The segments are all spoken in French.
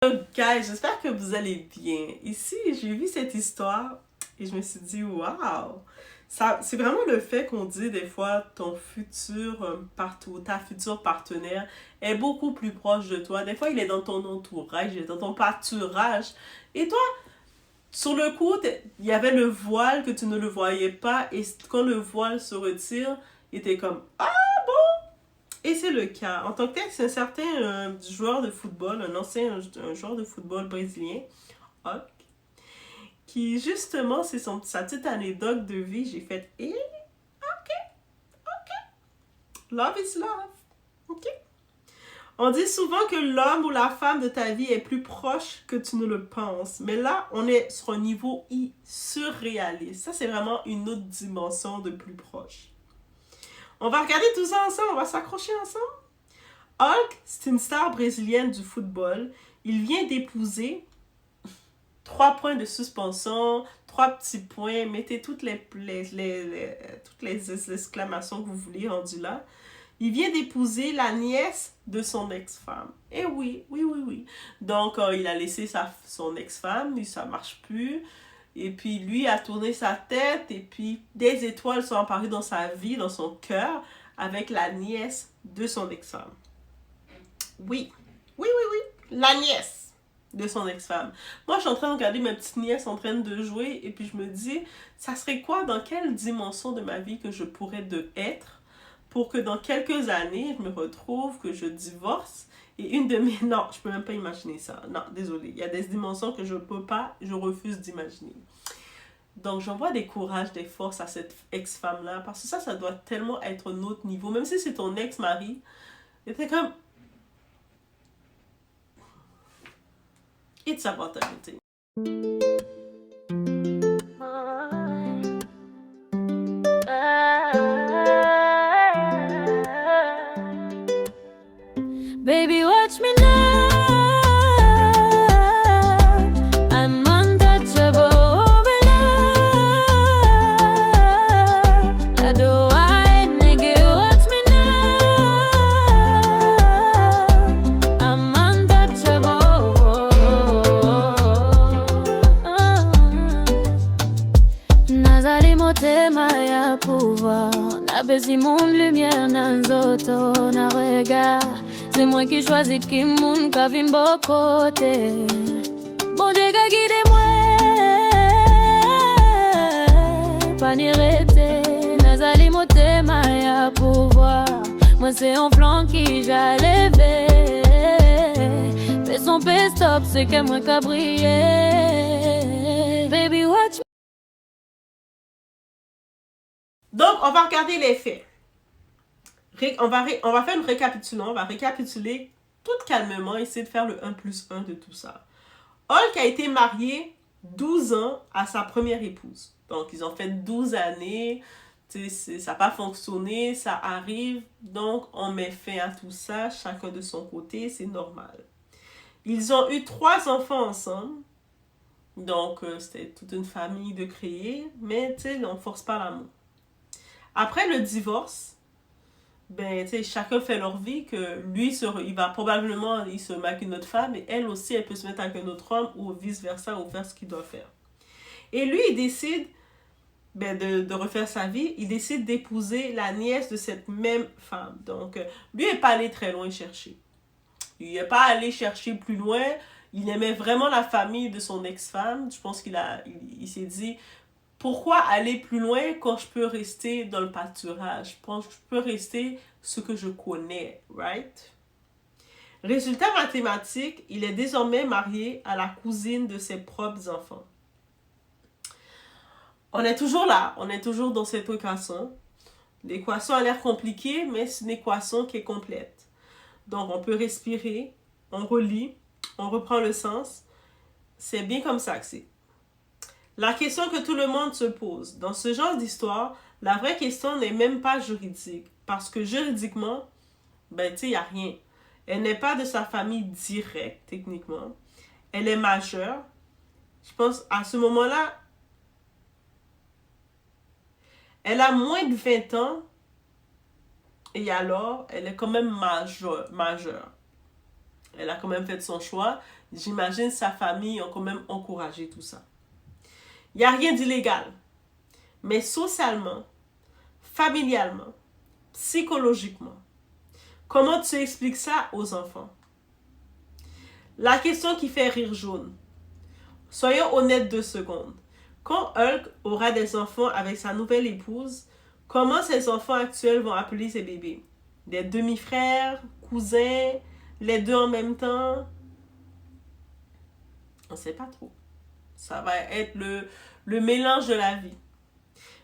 Guys, j'espère que vous allez bien. Ici, j'ai vu cette histoire et je me suis dit, waouh! Ça, c'est vraiment le fait qu'on dit des fois ton futur ta future partenaire est beaucoup plus proche de toi. Des fois, il est dans ton entourage, il est dans ton pâturage. Et toi, sur le coup, il y avait le voile que tu ne le voyais pas et quand le voile se retire, il était comme, ah! Et c'est le cas. En tant que tel, c'est un certain joueur de football, un ancien un joueur de football brésilien, Hulk, qui justement, c'est sa petite anecdote de vie. J'ai fait, ok, love is love. Ok. On dit souvent que l'homme ou la femme de ta vie est plus proche que tu ne le penses. Mais là, on est sur un niveau surréaliste. Ça, c'est vraiment une autre dimension de plus proche. On va regarder tout ça ensemble, on va s'accrocher ensemble. Hulk, c'est une star brésilienne du football. Il vient d'épouser 3 points de suspension, 3 petits points. Mettez toutes les exclamations que vous voulez rendues là. Il vient d'épouser la nièce de son ex-femme. Et oui. Donc, il a laissé son ex-femme, ça ne marche plus. Et puis, lui a tourné sa tête et puis des étoiles sont apparues dans sa vie, dans son cœur, avec la nièce de son ex-femme. Oui, la nièce de son ex-femme. Moi, je suis en train de regarder ma petite nièce en train de jouer et puis je me dis, ça serait quoi, dans quelle dimension de ma vie que je pourrais être pour que dans quelques années, je me retrouve, que je divorce et une de mes... Non, je peux même pas imaginer ça. Non, désolé. Il y a des dimensions que je peux pas, je refuse d'imaginer. Donc, j'envoie des courages, des forces à cette ex-femme-là parce que ça doit tellement être un autre niveau. Même si c'est ton ex-mari, c'était comme... It's about everything. Baby, watch me now. I'm untouchable over love. I do I, nigga, watch me now. I'm untouchable. Nazali motema ya pouvoir. Na besi monde lumière nan zoto na regard. C'est moi qui choisis qui moun ka vin bo côté. Bon Dieu ka guide moi. Pas ni rete, nazali motema ya pouvoir. Moi c'est un flanc qui j'allais lever. Fais son stop, c'est que moi ka briller. Baby watch me. Donc, on va regarder les faits. On va faire une récapitulation. On va récapituler tout calmement, essayer de faire le 1+1 de tout ça. Hulk a été marié 12 ans à sa première épouse. Donc, ils ont fait 12 années. Ça n'a pas fonctionné, ça arrive. Donc, on met fin à tout ça, chacun de son côté, c'est normal. Ils ont eu 3 enfants ensemble. Donc, c'était toute une famille de créer. Mais, tu sais, on ne force pas l'amour. Après le divorce, ben, tu sais, chacun fait leur vie, que lui, il va probablement, il se met avec une autre femme, et elle aussi, elle peut se mettre avec un autre homme, ou vice-versa, ou faire ce qu'il doit faire. Et lui, il décide de refaire sa vie, il décide d'épouser la nièce de cette même femme. Donc, lui n'est pas allé très loin chercher. Il n'est pas allé chercher plus loin, il aimait vraiment la famille de son ex-femme. Je pense qu'il s'est dit... Pourquoi aller plus loin quand je peux rester dans le pâturage? Je pense que je peux rester ce que je connais, right? Résultat mathématique, il est désormais marié à la cousine de ses propres enfants. On est toujours là, on est toujours dans cette équation. L'équation a l'air compliquée, mais c'est une équation qui est complète. Donc, on peut respirer, on relit, on reprend le sens. C'est bien comme ça que c'est. La question que tout le monde se pose, dans ce genre d'histoire, la vraie question n'est même pas juridique. Parce que juridiquement, ben tu sais, il n'y a rien. Elle n'est pas de sa famille directe, techniquement. Elle est majeure. Je pense, à ce moment-là, elle a moins de 20 ans. Et alors, elle est quand même majeure. Elle a quand même fait son choix. J'imagine sa famille ont quand même encouragé tout ça. Il n'y a rien d'illégal. Mais socialement, familialement, psychologiquement, comment tu expliques ça aux enfants? La question qui fait rire jaune. Soyons honnêtes 2 secondes. Quand Hulk aura des enfants avec sa nouvelle épouse, comment ces enfants actuels vont appeler ces bébés? Des demi-frères, cousins, les deux en même temps? On ne sait pas trop. Ça va être le mélange de la vie.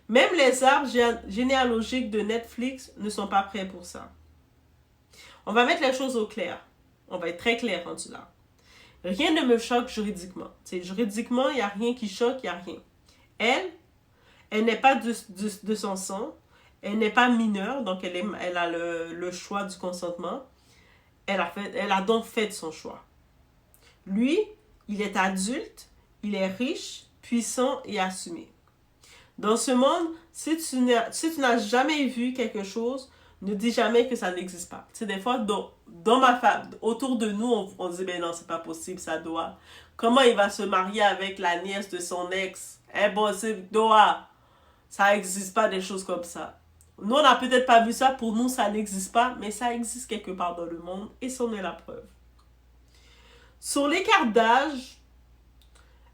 Même les arbres généalogiques de Netflix ne sont pas prêts pour ça. On va mettre les choses au clair. On va être très clair rendu là. Rien ne me choque juridiquement. Juridiquement, il n'y a rien qui choque, il n'y a rien. Elle n'est pas de son sang. Elle n'est pas mineure, donc elle a le choix du consentement. Elle a donc fait son choix. Lui, il est adulte, il est riche, puissant et assumé. Dans ce monde, si tu n'as jamais vu quelque chose, ne dis jamais que ça n'existe pas. Tu sais, des fois, dans ma famille, autour de nous, on dit, ben non, c'est pas possible, ça doit. Comment il va se marier avec la nièce de son ex? Eh bon, c'est doit. Ça n'existe pas des choses comme ça. Nous, on n'a peut-être pas vu ça, pour nous, ça n'existe pas, mais ça existe quelque part dans le monde, et c'en est la preuve. Sur l'écart d'âge,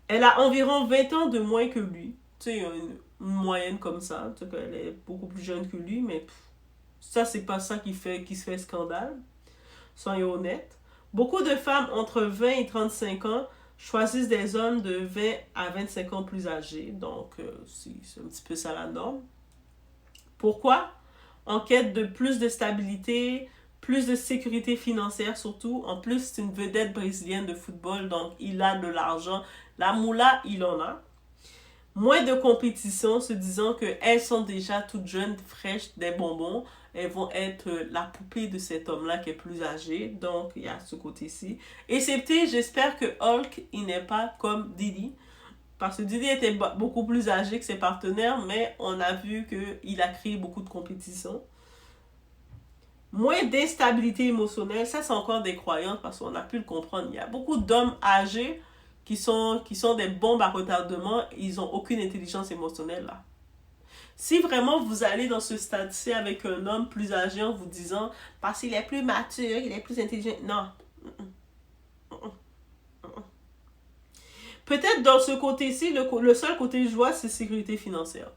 elle a environ 20 ans de moins que lui. Tu sais, une moyenne comme ça. Tu sais, elle est beaucoup plus jeune que lui, mais ça, c'est pas ça qui se fait scandale. Soyons honnêtes. Beaucoup de femmes entre 20 et 35 ans choisissent des hommes de 20 à 25 ans plus âgés. Donc, c'est un petit peu ça la norme. Pourquoi? En quête de plus de stabilité, plus de sécurité financière surtout. En plus, c'est une vedette brésilienne de football, donc il a de l'argent. La moula, il en a. Moins de compétition, se disant qu'elles sont déjà toutes jeunes, fraîches, des bonbons. Elles vont être la poupée de cet homme-là qui est plus âgé. Donc, il y a ce côté-ci. Excepté, j'espère que Hulk, il n'est pas comme Didi. Parce que Didi était beaucoup plus âgé que ses partenaires, mais on a vu qu'il a créé beaucoup de compétition. Moins d'instabilité émotionnelle, ça c'est encore des croyances parce qu'on a pu le comprendre. Il y a beaucoup d'hommes âgés qui sont des bombes à retardement, ils n'ont aucune intelligence émotionnelle là. Si vraiment vous allez dans ce stade-ci avec un homme plus âgé en vous disant parce qu'il est plus mature, il est plus intelligent, non. Peut-être dans ce côté-ci, le seul côté que je vois, c'est sécurité financière.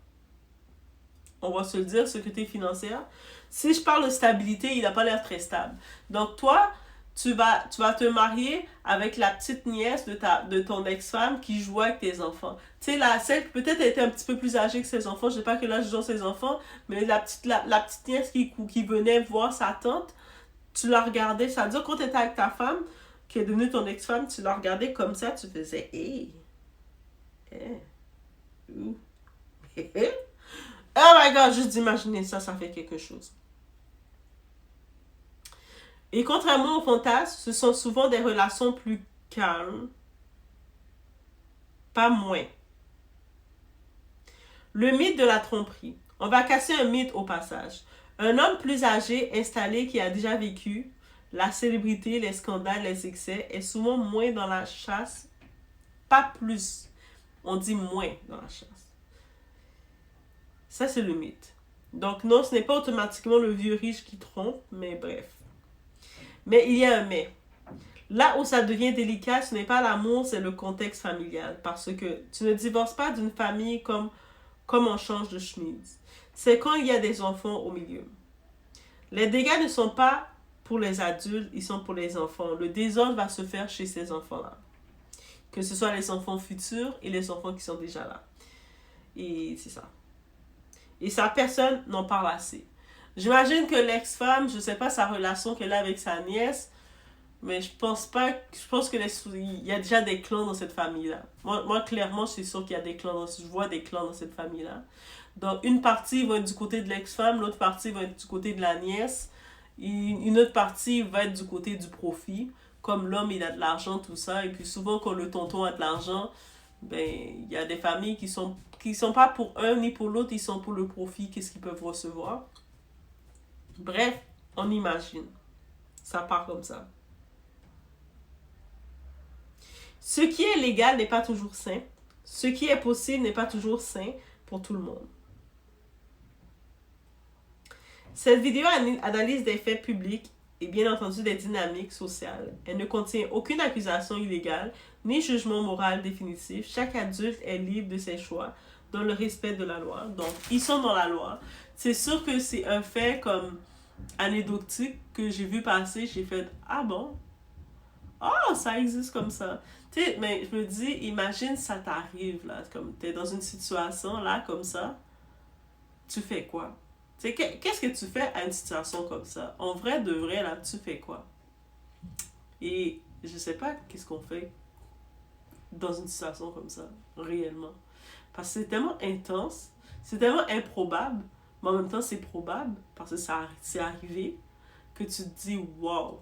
On va se le dire, sécurité financière. Si je parle de stabilité, il n'a pas l'air très stable. Donc toi, tu vas te marier avec la petite nièce de ton ex-femme qui joue avec tes enfants. Tu sais, celle qui peut-être était un petit peu plus âgée que ses enfants, je ne sais pas quel âge ont ses enfants, mais la petite nièce qui venait voir sa tante, tu la regardais, ça veut dire quand tu étais avec ta femme, qui est devenue ton ex-femme, tu la regardais comme ça, tu faisais « Hey! Oh my God! » Juste d'imaginer ça, ça fait quelque chose. Et contrairement aux fantasmes, ce sont souvent des relations plus calmes, pas moins. Le mythe de la tromperie. On va casser un mythe au passage. Un homme plus âgé, installé, qui a déjà vécu la célébrité, les scandales, les excès, est souvent moins dans la chasse, pas plus. On dit moins dans la chasse. Ça, c'est le mythe. Donc non, ce n'est pas automatiquement le vieux riche qui trompe, mais bref. Mais il y a un mais. Là où ça devient délicat, ce n'est pas l'amour, c'est le contexte familial. Parce que tu ne divorces pas d'une famille comme on change de chemise. C'est quand il y a des enfants au milieu. Les dégâts ne sont pas pour les adultes, ils sont pour les enfants. Le désordre va se faire chez ces enfants-là. Que ce soit les enfants futurs et les enfants qui sont déjà là. Et c'est ça. Et ça, personne n'en parle assez. J'imagine que l'ex-femme, je ne sais pas sa relation qu'elle a avec sa nièce, mais je pense qu'il y a déjà des clans dans cette famille-là. Moi, clairement, je suis sûre qu'il y a des clans, je vois des clans dans cette famille-là. Donc, une partie va être du côté de l'ex-femme, l'autre partie va être du côté de la nièce, et une autre partie va être du côté du profit. Comme l'homme, il a de l'argent, tout ça, et puis souvent, quand le tonton a de l'argent, ben, il y a des familles qui sont pas pour un ni pour l'autre, ils sont pour le profit, qu'est-ce qu'ils peuvent recevoir. Bref, on imagine. Ça part comme ça. Ce qui est légal n'est pas toujours sain. Ce qui est possible n'est pas toujours sain pour tout le monde. Cette vidéo analyse des faits publics et bien entendu des dynamiques sociales. Elle ne contient aucune accusation illégale ni jugement moral définitif. Chaque adulte est libre de ses choix dans le respect de la loi. Donc, ils sont dans la loi. C'est sûr que c'est un fait comme anecdotique que j'ai vu passer. J'ai fait « Ah bon? Oh, ça existe comme ça. » Tu sais, mais je me dis, imagine ça t'arrive, là, comme t'es dans une situation, là, comme ça. Tu fais quoi? Tu sais, qu'est-ce que tu fais à une situation comme ça? En vrai, de vrai, là, tu fais quoi? Et je sais pas qu'est-ce qu'on fait dans une situation comme ça, réellement. Parce que c'est tellement intense, c'est tellement improbable, mais en même temps, c'est probable, parce que c'est arrivé, que tu te dis « Wow! »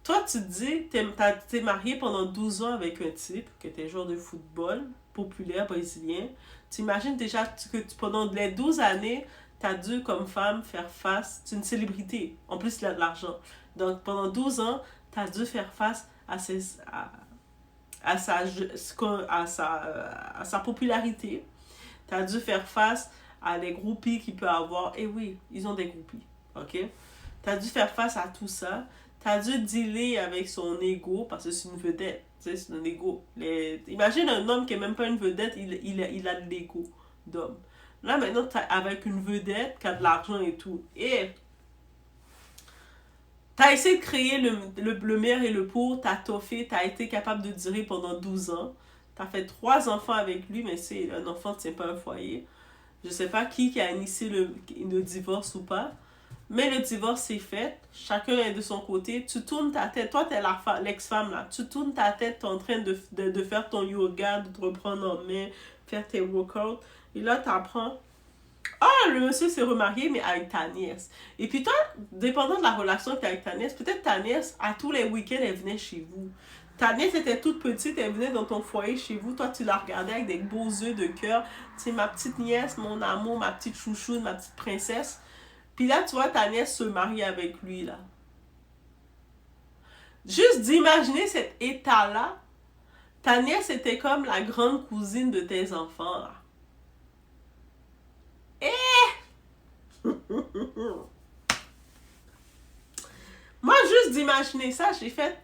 Toi, tu te dis, t'es marié pendant 12 ans avec un type, que t'es joueur de football, populaire, brésilien. Tu imagines déjà que pendant les 12 années, t'as dû, comme femme, faire face, tu es une célébrité. En plus, il a de l'argent. Donc, pendant 12 ans, t'as dû faire face à sa popularité. T'as dû faire face à les groupies qu'il peut avoir. Et oui, ils ont des groupies, ok? T'as dû faire face à tout ça. T'as dû dealer avec son ego, parce que c'est une vedette. Tu sais, c'est un ego. Imagine un homme qui n'est même pas une vedette, il a de l'ego d'homme. Là, maintenant, avec une vedette qui a de l'argent et tout. Et t'as essayé de créer le meilleur et le pour, t'as toffé, t'as été capable de durer pendant 12 ans. T'as fait 3 enfants avec lui, mais c'est un enfant ne tient pas un foyer. Je sais pas qui a initié le divorce ou pas. Mais le divorce est fait, chacun est de son côté, tu tournes ta tête, toi t'es l'ex-femme là, tu tournes ta tête, t'es en train de faire ton yoga, de te reprendre en main, faire tes workouts, et là t'apprends, ah le monsieur s'est remarié mais avec ta nièce. Et puis toi, dépendant de la relation que t'as avec ta nièce, peut-être ta nièce, à tous les week-ends, elle venait chez vous. Ta nièce était toute petite, elle venait dans ton foyer chez vous, toi tu la regardais avec des beaux yeux de cœur, c'est ma petite nièce, mon amour, ma petite chouchoune, ma petite princesse. Puis là, tu vois, ta nièce se marie avec lui, là. Juste d'imaginer cet état-là, ta nièce était comme la grande cousine de tes enfants, là. Moi, juste d'imaginer ça, j'ai fait,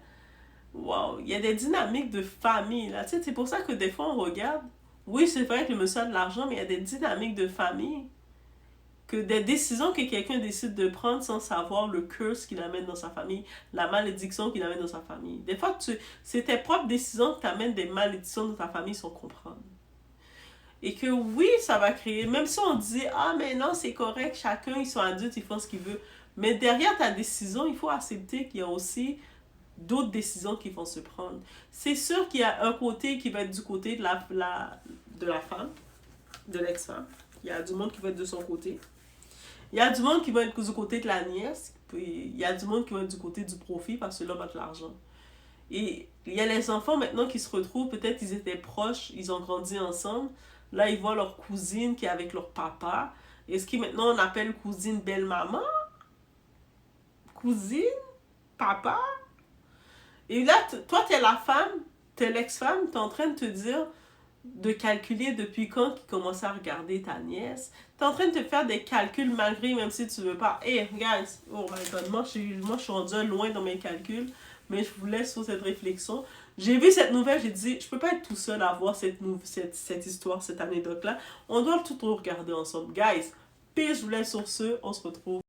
wow, il y a des dynamiques de famille, là. Tu sais, c'est pour ça que des fois, on regarde, oui, c'est vrai que le monsieur a de l'argent, mais il y a des dynamiques de famille. Que des décisions que quelqu'un décide de prendre sans savoir le curse qu'il amène dans sa famille, la malédiction qu'il amène dans sa famille. Des fois, c'est tes propres décisions qui t'amènent des malédictions dans ta famille sans comprendre. Et que oui, ça va créer, même si on dit, ah mais non, c'est correct, chacun, ils sont adultes, ils font ce qu'ils veulent. Mais derrière ta décision, il faut accepter qu'il y a aussi d'autres décisions qui vont se prendre. C'est sûr qu'il y a un côté qui va être du côté de la femme, de l'ex-femme. Il y a du monde qui va être de son côté. Il y a du monde qui va être du côté de la nièce, puis il y a du monde qui va être du côté du profit parce que l'homme a de l'argent. Et il y a les enfants maintenant qui se retrouvent, peut-être ils étaient proches, ils ont grandi ensemble. Là, ils voient leur cousine qui est avec leur papa. Est-ce que maintenant on appelle cousine belle-maman? Cousine? Papa? Et là, toi, t'es la femme, t'es l'ex-femme, t'es en train de te dire, de calculer depuis quand tu commences à regarder ta nièce. Tu es en train de te faire des calculs malgré, même si tu veux pas. Hey, guys, oh my god, moi je suis rendu loin dans mes calculs, mais je vous laisse sur cette réflexion. J'ai vu cette nouvelle, j'ai dit, je peux pas être tout seul à voir cette histoire, cette anecdote-là. On doit tout regarder ensemble. Guys, peace, je vous laisse sur ce, on se retrouve